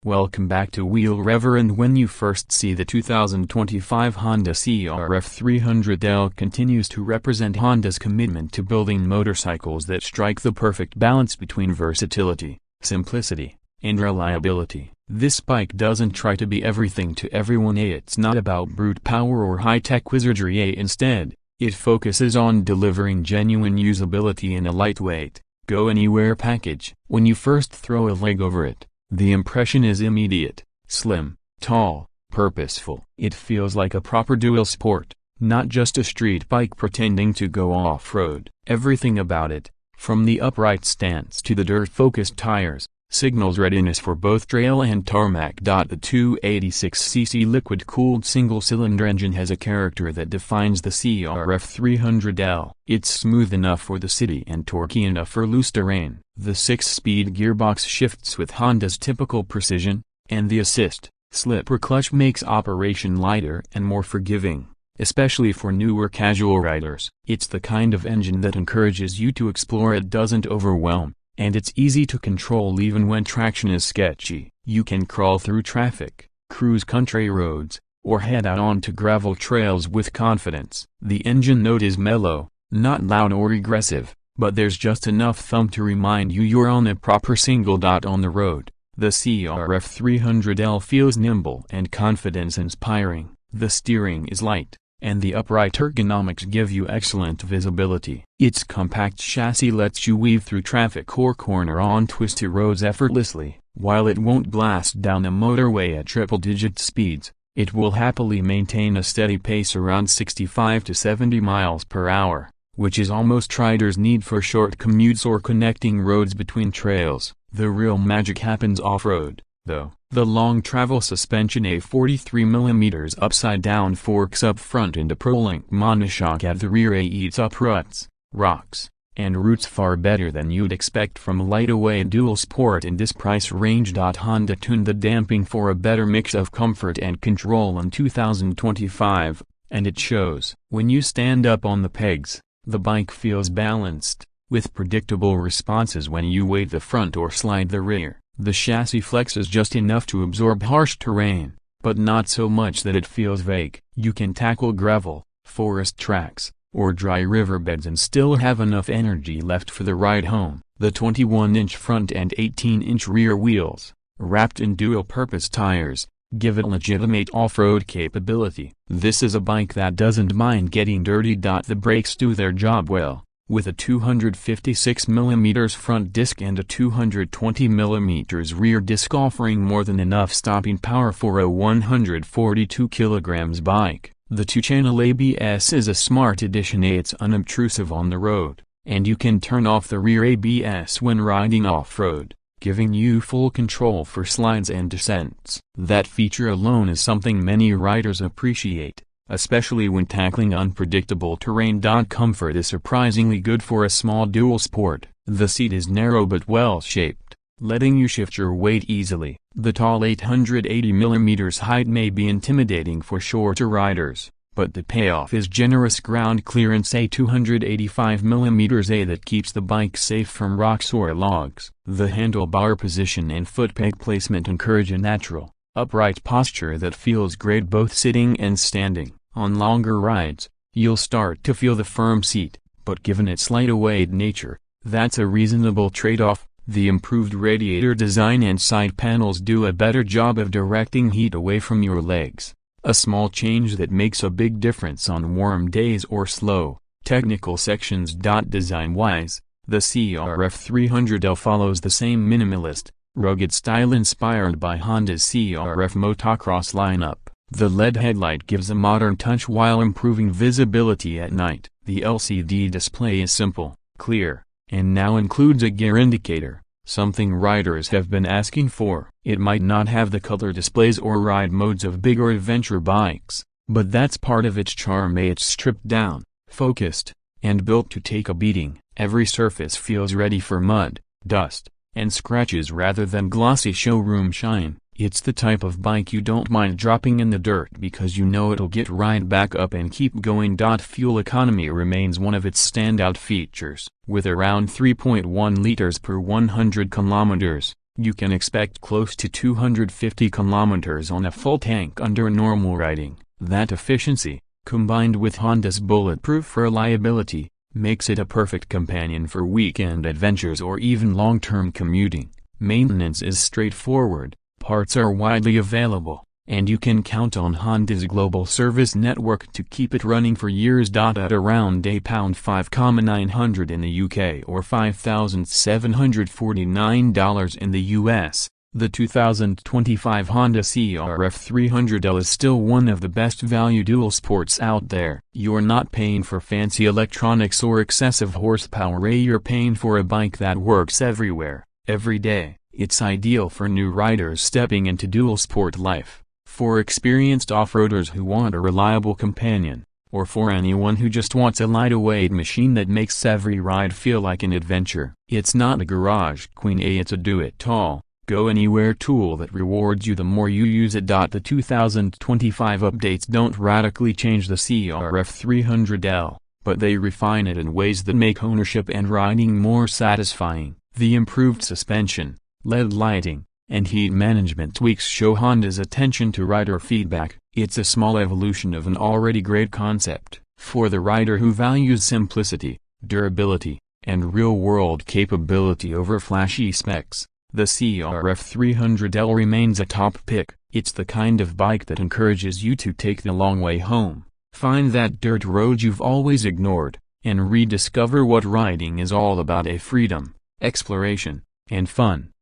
Welcome back to Wheel Rever, and when you first see the 2025 Honda CRF300L continues to represent Honda's commitment to building motorcycles that strike the perfect balance between versatility, simplicity, and reliability. This bike doesn't try to be everything to everyone. It's not about brute power or high-tech wizardry. Instead, it focuses on delivering genuine usability in a lightweight, go-anywhere package. When you first throw a leg over it, the impression is immediate: slim, tall, purposeful. It feels like a proper dual sport, not just a street bike pretending to go off-road. Everything about it, from the upright stance to the dirt-focused tires, signals readiness for both trail and tarmac. The 286cc liquid-cooled single-cylinder engine has a character that defines the CRF300L. It's smooth enough for the city and torquey enough for loose terrain. The 6-speed gearbox shifts with Honda's typical precision, and the assist-slipper clutch makes operation lighter and more forgiving, especially for newer casual riders. It's the kind of engine that encourages you to explore. It doesn't overwhelm, and it's easy to control even when traction is sketchy. You can crawl through traffic, cruise country roads, or head out onto gravel trails with confidence. The engine note is mellow, not loud or aggressive, but there's just enough thump to remind you you're on a proper single dot on the road. The CRF300L feels nimble and confidence-inspiring. The steering is light, and the upright ergonomics give you excellent visibility. Its compact chassis lets you weave through traffic or corner on twisty roads effortlessly. While it won't blast down a motorway at triple-digit speeds, it will happily maintain a steady pace around 65 to 70 miles per hour, which is almost riders need for short commutes or connecting roads between trails. The real magic happens off-road, though. The long travel suspension, a 43mm upside-down forks up front into Pro-Link monoshock at the rear, eats up ruts, rocks, and roots far better than you'd expect from a lightweight dual sport in this price range. Honda tuned the damping for a better mix of comfort and control in 2025, and it shows. When you stand up on the pegs, the bike feels balanced, with predictable responses when you weight the front or slide the rear. The chassis flexes just enough to absorb harsh terrain, but not so much that it feels vague. You can tackle gravel, forest tracks, or dry riverbeds and still have enough energy left for the ride home. The 21-inch front and 18-inch rear wheels, wrapped in dual-purpose tires, give it legitimate off-road capability. This is a bike that doesn't mind getting dirty. The brakes do their job well, with a 256mm front disc and a 220mm rear disc offering more than enough stopping power for a 142 kg bike. The 2-channel ABS is a smart addition. It's unobtrusive on the road, and you can turn off the rear ABS when riding off-road, giving you full control for slides and descents. That feature alone is something many riders appreciate, especially when tackling unpredictable terrain. Comfort is surprisingly good for a small dual sport. The seat is narrow but well-shaped, letting you shift your weight easily. The tall 880mm height may be intimidating for shorter riders, but the payoff is generous ground clearance, a 285mm that keeps the bike safe from rocks or logs. The handlebar position and foot peg placement encourage a natural, upright posture that feels great both sitting and standing. On longer rides, you'll start to feel the firm seat, but given its lightweight nature, that's a reasonable trade-off. The improved radiator design and side panels do a better job of directing heat away from your legs, a small change that makes a big difference on warm days or slow, technical sections. Design-wise, the CRF300L follows the same minimalist, rugged style inspired by Honda's CRF motocross lineup. The LED headlight gives a modern touch while improving visibility at night. The LCD display is simple, clear, and now includes a gear indicator, something riders have been asking for. It might not have the color displays or ride modes of bigger adventure bikes, but that's part of its charm. It's stripped down, focused, and built to take a beating. Every surface feels ready for mud, dust, and scratches rather than glossy showroom shine. It's the type of bike you don't mind dropping in the dirt because you know it'll get right back up and keep going. Fuel economy remains one of its standout features. With around 3.1 liters per 100 kilometers, You can expect close to 250 kilometers on a full tank under normal riding. That efficiency, combined with Honda's bulletproof reliability, makes it a perfect companion for weekend adventures or even long-term commuting. Maintenance is straightforward, parts are widely available, and you can count on Honda's global service network to keep it running for years. At around £5,900 in the UK or $5,749 in the US, the 2025 Honda CRF300L is still one of the best value dual sports out there. You're not paying for fancy electronics or excessive horsepower, you're paying for a bike that works everywhere, every day. It's ideal for new riders stepping into dual sport life, for experienced off-roaders who want a reliable companion, or for anyone who just wants a lightweight machine that makes every ride feel like an adventure. It's not a garage queen, it's a do-it-all, go-anywhere tool that rewards you the more you use it. The 2025 updates don't radically change the CRF300L, but they refine it in ways that make ownership and riding more satisfying. The improved suspension, LED lighting, and heat management tweaks show Honda's attention to rider feedback. It's a small evolution of an already great concept. For the rider who values simplicity, durability, and real-world capability over flashy specs, the CRF300L remains a top pick. It's the kind of bike that encourages you to take the long way home, find that dirt road you've always ignored, and rediscover what riding is all about: a freedom, exploration, and fun.